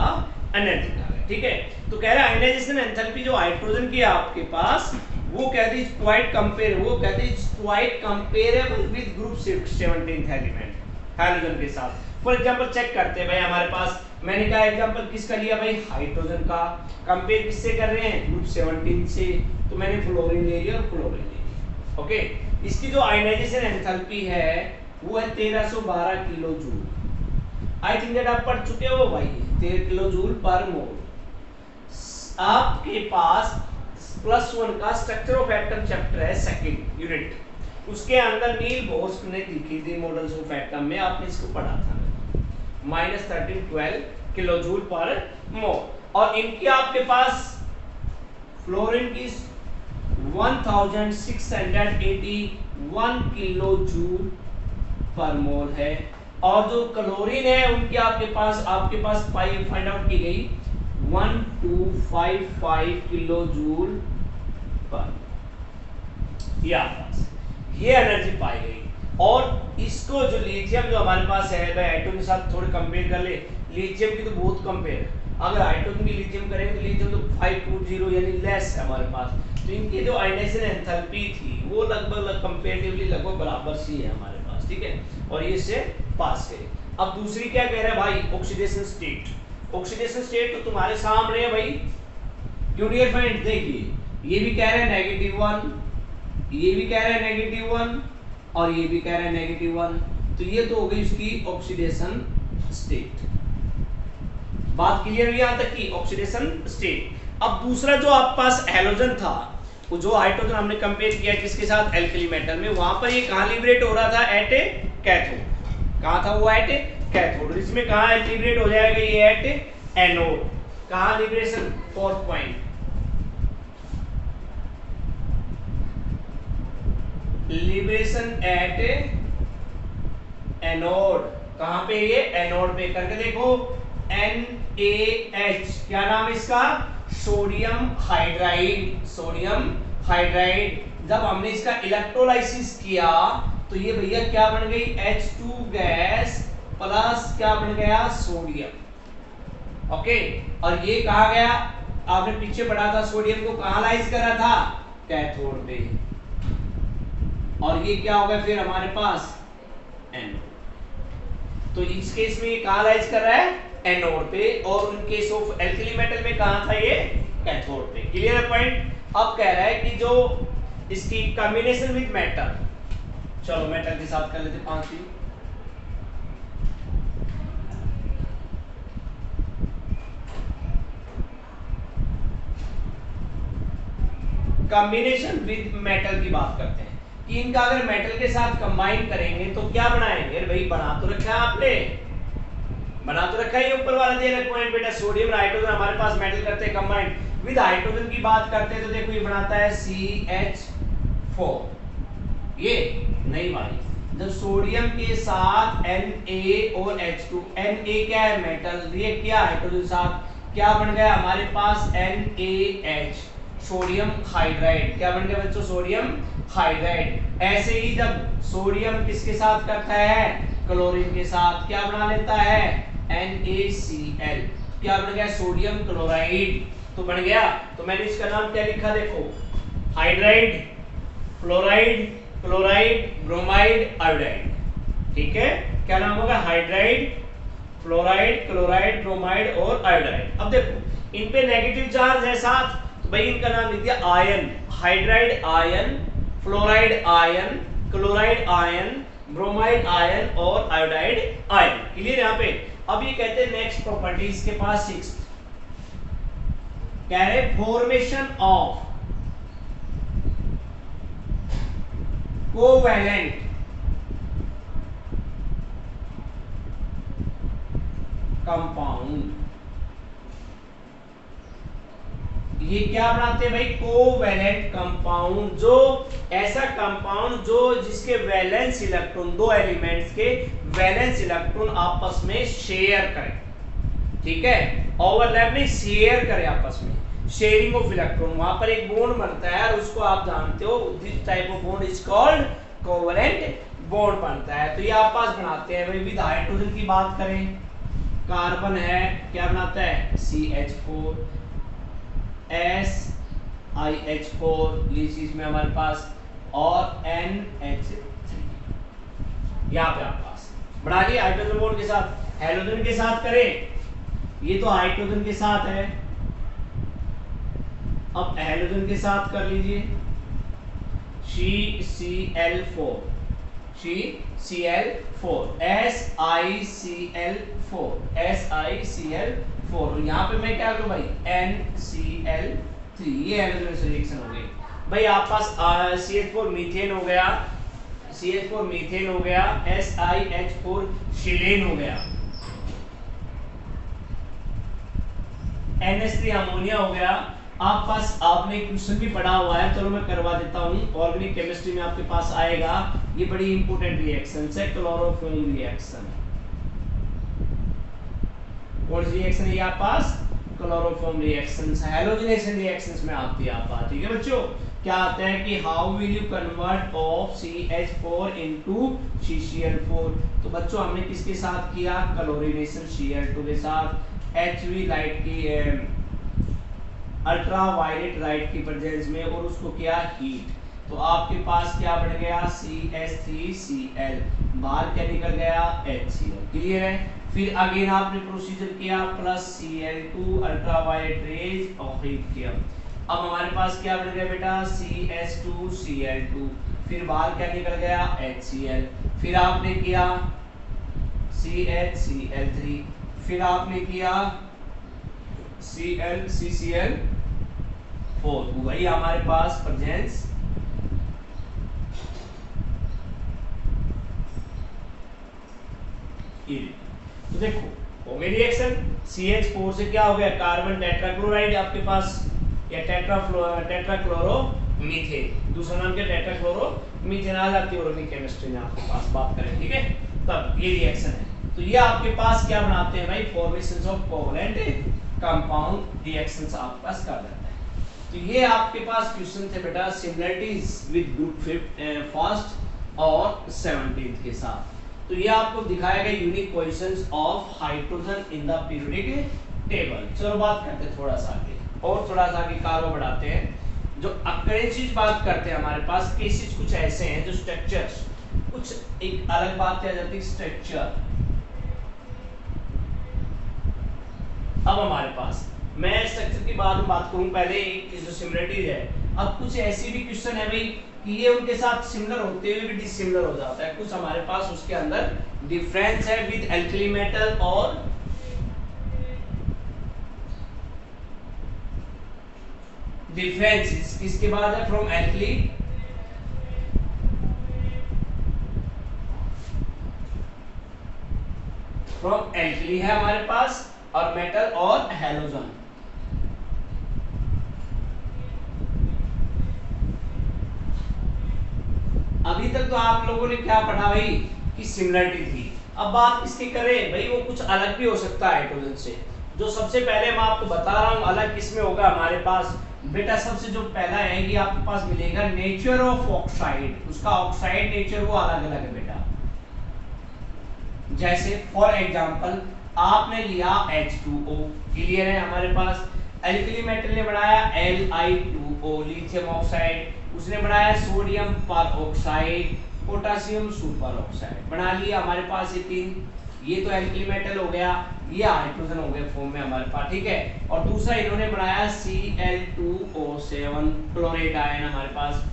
एनर्जी कहा गया। ठीक है, तो कह रहा है आयनाइजेशन एंथैल्पी जो हाइड्रोजन की है आपके पास, वो कहती है क्वाइट कंपेयर, वो कहती है quite comparable with group 17th element hydrogen के साथ। फॉर एग्जांपल चेक करते हैं भाई हमारे पास, मैंने कहा एग्जांपल किसका लिया भाई, हाइड्रोजन का। कंपेयर किससे कर रहे हैं, ग्रुप 17 से, तो मैंने फ्लोरीन ले लिया और क्लोरीन ले लिया। ओके, इसकी जो आयनाइजेशन एंथैल्पी है वो है 1312 kilo joule. I think that आप पढ़ चुके हो भाई, 13 किलो जूल पर मोल। आपके पास +1 का स्ट्रक्चर ऑफ एटम चैप्टर है, सेकंड यूनिट, उसके अंदर नील बोर्स ने लिखी थी मॉडल्स ऑफ एटम में, आपने इसको पढ़ा था -1312 किलो जूल पर मोल। और इनकी आपके पास फ्लोरीन की 1681 किलो जूल पर मोल है। और जो क्लोरीन है उनकी आपके पास फाइंड आउट की गई 1255 किलो जूल पर, ये एनर्जी पाई गई। और इसको जो लिथियम जो हमारे पास है भाई, हाइड्रोजन के साथ थोड़े कंपेयर कर ले, लिथियम की तो बहुत कंपेयर है। अगर हाइड्रोजन की लिथियम करेंगे तो लिथियम तो 520 यानी लेस है हमारे पास। तो इनकी जो आयनाइजेशन एंथैल्पी थी वो लगभग कंपैरेटिवली लगभग बराबर सी है हमारे पास, ठीक है। और ये से पास गए। अब दूसरी क्या कह रहा है भाई, ऑक्सीडेशन स्टेट। ऑक्सीडेशन स्टेट तो तुम्हारे सामने है भाई, क्यों डियर फ्रेंड, देखिए ये भी कह रहे हैं -1, ये भी कह रहे हैं -1 और ये भी कह रहे हैं -1। तो ये तो हो गई इसकी ऑक्सीडेशन स्टेट। बात क्लियर हुई यहां तक की ऑक्सीडेशन स्टेट। अब दूसरा जो आपके पास हैलोजन था, वो जो हाइड्रोजन हमने कंपेयर किया किसके साथ, एल्कली मेटल में, वहां पर ये कहां लिबरेट हो रहा था, एट ए कैथोड। कहां था वो, एट ए कैथोड। इसमें कहां लिबरेट हो जाएगा ये, एट एनोड। कहां liberation, 4 point, liberation at anode. कहां पे, ये एनोड पे। करके देखो NaH, क्या नाम इसका, सोडियम हाइड्राइड। Sodium hydride. जब हमने इसका इलेक्ट्रोलाइसिस किया तो ये भैया क्या बन गई, H2 गैस प्लस क्या बन गया, सोडियम। ओके, और ये कहा गया, आपने पीछे पढ़ा था, सोडियम को कहां लाइज करा था, कैथोड पे। और ये क्या होगा फिर हमारे पास, एनोड। तो इस केस में ये कहां लाइज कर रहा है, एनोड पे। और उन केस ऑफ एल्कली मेटल में कहां था ये, कैथोड पे। क्लियर है पॉइंट। अब कह रहा है कि जो इसकी कॉम्बिनेशन विद मेटल, चलो मेटल के साथ कर लेते 5 कॉम्बिनेशन विद मेटल की बात करते हैं कि इनका अगर मेटल के साथ कंबाइन करेंगे तो क्या बनाएंगे। भाई बना तो रखा है आपने, बना तो रखा है, ये ऊपर वाला दे रखा है बेटा, सोडियम हाइड्रोजन हमारे पास मेटल करते हैं कंबाइन विद हाइड्रोजन की बात करते हैं तो देखो ये बनाता है CH4। ये नहीं भाई, जब सोडियम के साथ Na और H2, Na क्या है, मेटल, रिएक्ट किया हाइड्रोजन साथ, क्या बन गया हमारे पास, NaH, सोडियम हाइड्राइड। क्या बन गया बच्चों, सोडियम हाइड्राइड। ऐसे ही जब सोडियम किसके साथ करता है, क्लोरीन के साथ, क्या बना लेता है, NaCl। क्या बन गया, सोडियम क्लोराइड। तो बन गया, तो मैंने इसका नाम क्या लिखा देखो, hydride, fluoride, chloride, bromide, iodide. ठीक है, क्या नाम होगा, हाइड्राइड, फ्लोराइड, क्लोराइड, ब्रोमाइड और आयोडाइड। अब देखो इन पे नेगेटिव चार्ज है साथ, तो भाई इनका नाम लिख दिया ion, hydride ion, fluoride ion, chloride ion, bromide ion और आयोडाइड आयन। क्लियर यहां पे। अब ये कहते हैं नेक्स्ट प्रॉपर्टी इसके पास 6 कह रहे फॉर्मेशन ऑफ कोवैलेंट कंपाउंड। ये क्या बनाते हैं भाई, कोवैलेंट कंपाउंड, जो ऐसा कंपाउंड जो जिसके वैलेंस इलेक्ट्रॉन, दो एलिमेंट्स के वैलेंस इलेक्ट्रॉन आपस में शेयर करें। ठीक है, ओवरलैप नहीं, शेयर करें आपस में, शेयरिंग ऑफ इलेक्ट्रॉन। वहां पर एक बॉन्ड बनता है और उसको आप जानते हो, this type of bond is called covalent bond बनता है। तो ये आपस बनाते हैं भाई। विद हाइड्रोजन की बात करें, कार्बन है, क्या बनाता है, CH4, SiH4 लीजिए में हमारे पास, और NH3 यहाँ पे आप पास बढ़ा लिया हाइड्रोजन बॉन्ड के साथ। हेलोजन के साथ करें, ये तो हाइड्रोजन के साथ है, अब हेलोजन के साथ कर लीजिए, CCl4 SiCl4 तो यहाँ पे मैं क्या करूँ भाई NCl3, ये हैलोजन रिएक्शन हो गई भाई। आप पास CH4 मीथेन हो गया, CH4 मीथेन हो गया, SiH4 शिलेन हो गया, NH3 अमोनिया हो गया। आप पास आपने क्वेश्चन भी पढ़ा हुआ है, चलो मैं करवा देता हूँ। ऑर्गेनिक केमिस्ट्री में आपके पास आएगा, ये बड़ी इंपॉर्टेंट रिएक्शन है, क्लोरोफॉर्म रिएक्शन। कौन सी रिएक्शन है ये आप पास? क्लोरोफॉर्म रिएक्शंस, हैलोजनेशन रिएक्शंस में आती है आप बात। ठीक है बच्चों, क्या आता है कि how will you convert of CH4 into CCl4। तो बच्चों हमने किसके साथ किया? क्लोरीनेशन Cl2 के साथ, HV लाइट की अल्ट्रावायलेट लाइट की प्रेजेंस में, और उसको किया हीट। तो आपके पास क्या बन गया? CH3Cl, बाहर क्या निकल गया? HCl। क्लियर है? फिर अगेन आपने प्रोसीजर किया प्लस Cl2 अल्ट्रावायलेट रेज और हीट किया। अब हमारे पास क्या बन गया बेटा? CH2Cl2, फिर बाहर क्या निकल गया? HCl। फिर आपने किया CHCl3, फिर आपने किया CCl4, वही हमारे पास प्रेजेंस तो देखो हो गई रिएक्शन। CH4 से क्या हो गया? कार्बन टेट्राक्लोराइड आपके पास, या टेट्राक्लोरोमीथेन, दूसरा नाम क्या? टेट्राक्लोरोमीथेन आ जाती है ऑर्गेनिक केमिस्ट्री में आपके पास बात करें। ठीक है, तब ये रिएक्शन है। तो ये आपके पास क्या बनाते हैं भाई? Formation of covalent compound reactions आपके पास कर देता है। तो ये आपके पास क्वेश्चन थे बेटा सिमिलरिटीज विद ग्रुप फर्स्ट और 17 के साथ। तो ये आपको दिखाया गया unique positions of hydrogen in the periodic table. चलो बात करते हैं थोड़ा सा आगे, और थोड़ा सा आगे कार्बन बढ़ाते हैं। जो अकरेंसेस बात करते हैं हमारे पास, केसेस कुछ ऐसे हैं जो स्ट्रक्चर्स, कुछ एक अलग बात क्या जाती है स्ट्रक्चर। अब हमारे पास, मैं स्ट्रक्चर की बाद में बात करूं, पहले एक जो सिमिलरिटीज है। अब कुछ ऐसी भी क्वेश्चन है भाई कि ये उनके साथ सिमिलर होते हुए भी डिसिमिलर हो जाता है। कुछ हमारे पास उसके अंदर डिफरेंस है विद एल्कली मेटल, और डिफरेंस किसके बाद है? फ्रॉम एल्कली है हमारे पास, और मेटल और हैलोजन। अभी तक तो आप लोगों ने क्या पढ़ा भाई कि सिमिलरिटी थी। अब बात किसकी करें भाई? वो कुछ अलग भी हो सकता है हाइड्रोजन से। जो सबसे पहले मैं आपको बता रहा हूं अलग किसमें होगा हमारे पास बेटा, सबसे जो पहला है कि आपके पास मिलेगा नेचर ऑफ ऑक्साइड, उसका ऑक्साइड नेचर वो अलग अलग है बेटा। जैसे फॉर एग्जांपल आपने लिया H2O, क्लियर है? हमारे पास एल्कली मेटल ने बनाया Li2O लिथियम ऑक्साइड, उसने बनाया sodium peroxide, potassium super oxide, बना लिया हमारे पास ये तीन। ये तो एल्कली मेटल हो गया, ये हाइड्रोजन हो गया फॉर्म में हमारे पास। ठीक है, और दूसरा इन्होंने बनाया Cl2O7 क्लोरेट आयन हमारे पास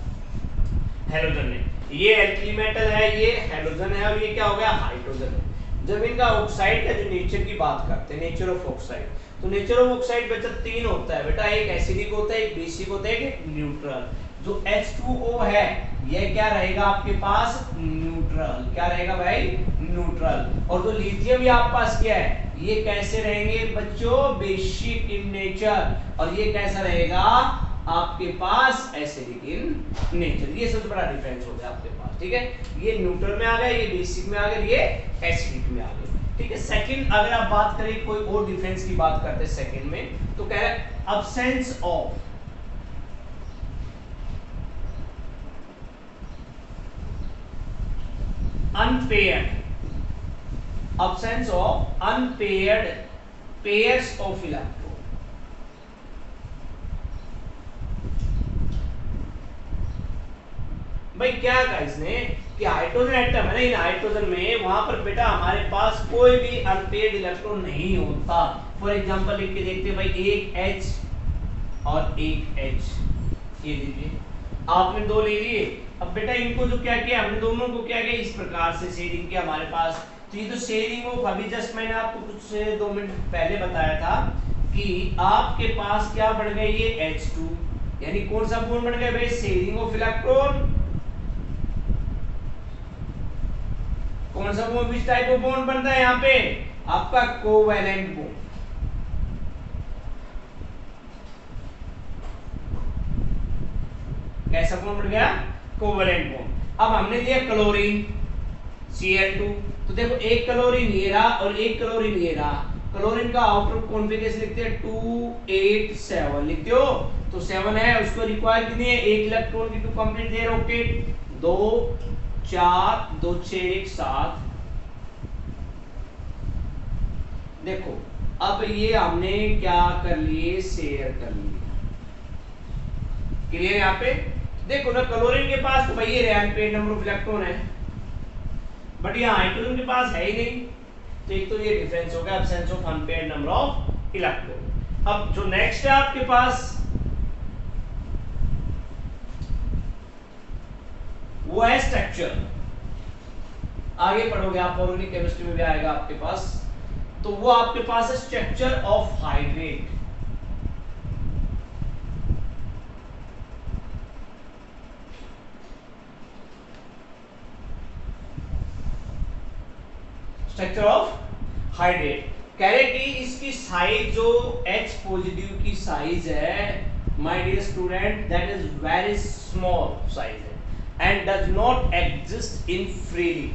हैलोजन ने। ये एल्कली मेटल है, ये हैलोजन है, और ये क्या हो गया? हाइड्रोजन है। जब इनका ऑक्साइड का जो नेचर की बात करते हैं, नेचर ऑफ ऑक्साइड, तो नेचर ऑफ ऑक्साइड बेटा तीन होता है बेटा, एक एसिडिक होता है, एक बेसिक होता है, एक न्यूट्रल। जो H2O है ये क्या रहेगा आपके पास? न्यूट्रल। क्या रहेगा भाई? न्यूट्रल। और जो लिथियम ये आपके पास क्या है? ये कैसे रहेंगे बच्चों? Basic in nature. और ये कैसा रहेगा आपके पास? Acidic in nature. ये सबसे बड़ा डिफरेंस हो गया आपके पास। ठीक है, ये न्यूट्रल में आ गया, ये बेसिक में आ गया, ये एसिडिक में आ गया। ठीक है, सेकंड अगर आप बात करें कोई और डिफरेंस की बात करते हैं सेकंड में, तो कह रहा है absence of unpaired, absence of unpaired pairs of electron। भाई क्या कहा इसने कि हाइड्रोजन एटम है ना, इन हाइड्रोजन में वहां पर बेटा हमारे पास कोई भी अनपेयर्ड इलेक्ट्रॉन नहीं होता। फॉर एग्जांपल लिख के देखते हैं भाई, एक H और एक H, ये लीजिए आपने दो ले लिए। अब बेटा इनको जो क्या किया हमने, दोनों को क्या किया इस प्रकार से शेयरिंग किया हमारे पास। तो ये तो शेयरिंग ऑफ, अभी जस्ट मैंने आपको कुछ 2 मिनट पहले बताया था कि आपके पास क्या बढ़ गया ये H2, यानी कौन सा बॉन्ड बन गया भाई, शेयरिंग ऑफ इलेक्ट्रॉन। कौन सा bond, which type of bond बनता है यहाँ पे, आपका कोवैलेंट बॉन्ड। कैसा बॉन्ड बन गया, कोवैलेंट बॉन्ड। अब हमने लिया क्लोरीन Cl2, तो देखो एक क्लोरीन ये रहा और एक क्लोरीन ये रहा। क्लोरीन का आउटर कॉन्फिगरेशन लिखते हैं 287 लिखते हो, तो 7 है, उसको रिक्वायर कितनी है, एक इलेक्ट्रॉन की टू कंप्लीट देयर ऑक्टेट, 2 4 2 6 1 7। देखो अब ये हमने क्या कर लिए, शेयर कर लिए। क्लियर यहाँ पे, देखो ना क्लोरीन के पास तो भाई ये अनपेयर्ड नंबर ऑफ इलेक्ट्रॉन है, बट यहाँ हाइड्रोजन के पास है ही नहीं, तो एक तो ये डिफरेंस हो गया, absence of unpaired number of electron. अब जो नेक्स्ट है आपके पास वो है स्ट्रक्चर। आगे पढ़ोगे आप, ऑर्गेनिक केमिस्ट्री में भी आएगा आपके पास, तो वो आपके पास है structure of hydrate. Structure of hydrate कह रहे कि इसकी साइज जो H पॉजिटिव की साइज है my dear student, that is very small size है and does not exist in freely,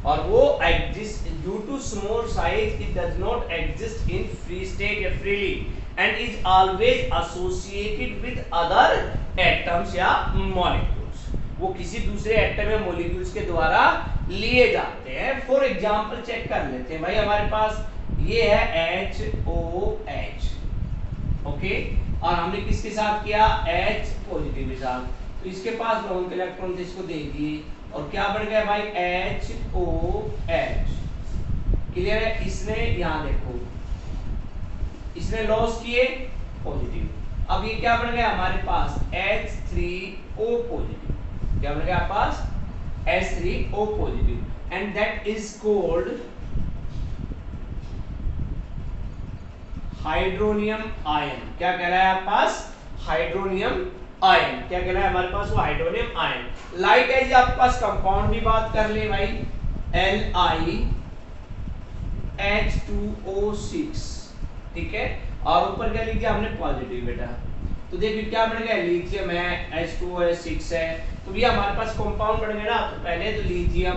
और वो exist due to small size, it does not exist in free state या freely and is always associated with other atoms या molecules. वो किसी दूसरे atom या molecules के द्वारा लिए जाते हैं। फॉर एग्जांपल चेक कर लेते हैं भाई, हमारे पास ये है HOH, ओके, और हमने किसके साथ किया, H पॉजिटिव के साथ, तो इसके पास लोन के इलेक्ट्रॉन थे, इसको दे दिए और क्या बन गया भाई HOH। क्लियर है, इसने यहाँ देखो इसने लॉस किए पॉजिटिव, अब ये क्या बन गया हमारे पास H3O पॉजिटिव, क्या बन गया आपके पास H3O positive, and that is called hydronium ion. क्या कह रहा है आपके पास, हाइड्रोनियम आयन। क्या कह रहा है हमारे पास, वो हाइड्रोनियम आयन। लाइक एज आपके पास कंपाउंड भी बात कर ले भाई, LiH2O6, ठीक है, और ऊपर क्या लिख दिया हमने पॉजिटिव बेटा, तो देखिए क्या बन गया, लिथियम है, H2O6 है, तो ये हमारे पास कंपाउंड बन गया ना। तो पहले तो लिथियम,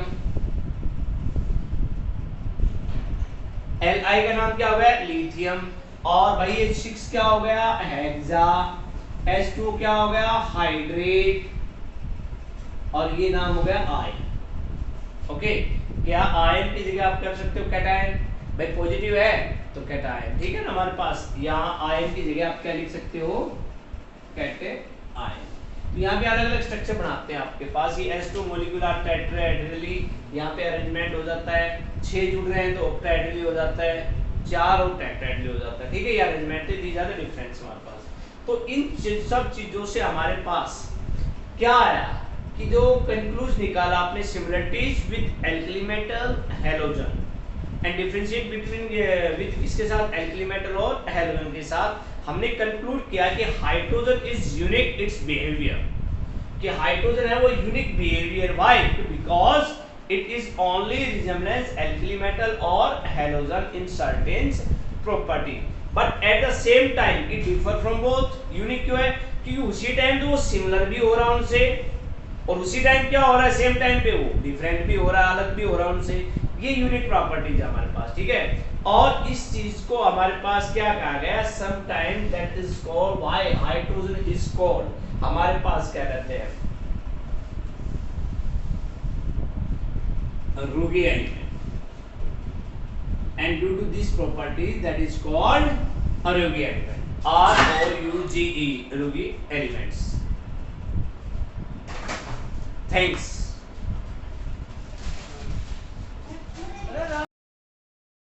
Li का नाम क्या हो गया, लिथियम, और भाई ये 6 क्या हो गया, हेक्सा, H2 क्या हो गया, हाइड्रेट, और ये नाम हो गया आयन। ओके, क्या आयन की जगह आप कर सकते हो कैटायन, भाई पॉजिटिव है तो कैटायन, ठीक है ना हमारे पास, यहाँ आयन की जगह आप क्या लिख सकते हो, कैटायन। तो यहाँ पे अलग अलग स्ट्रक्चर बनाते हैं आपके पास, ये H2 मोलिकुलर टेट्राहेड्रली, यहाँ पे अरेंजमेंट हो जाता है, 6 जुड़ रहे हैं तो ऑक्टाहेड्रली हो जाता है, 4 और टेट्राहेड्रली हो जाता है, ठीक है, ये अरेंजमेंट है, दीज आर द डिफरेंस हमारे पास। तो इन सब चीजों से हमारे पास क्या आया कि जो कंक्लूजन निकाला आपने, similarities with alkali metal halogen and differentiate between with इसके साथ एल्कली मेटल और हैलोजन के साथ, हमने कंक्लूड किया कि hydrogen is unique it's behaviour, कि हाइड्रोजन है वो unique behaviour, why, because it is only resemblance alkali metal or halogen in certain property, but at the same time it differ from both। Unique क्यों है, क्योंकि उसी time तो वो similar भी हो रहा है उनसे, और उसी टाइम क्या हो रहा है, सेम टाइम पे वो डिफरेंट भी हो रहा है, अलग भी हो रहा है उनसे, ये यूनिक प्रॉपर्टीज है हमारे पास, ठीक है। और इस चीज को हमारे पास क्या कहा गया, some time that is called, why hydrogen is called, हमारे पास क्या कहते हैं, a Ruge element, and due to this property that is called a Ruge element, ROUGE, Ruge elements। Thanks।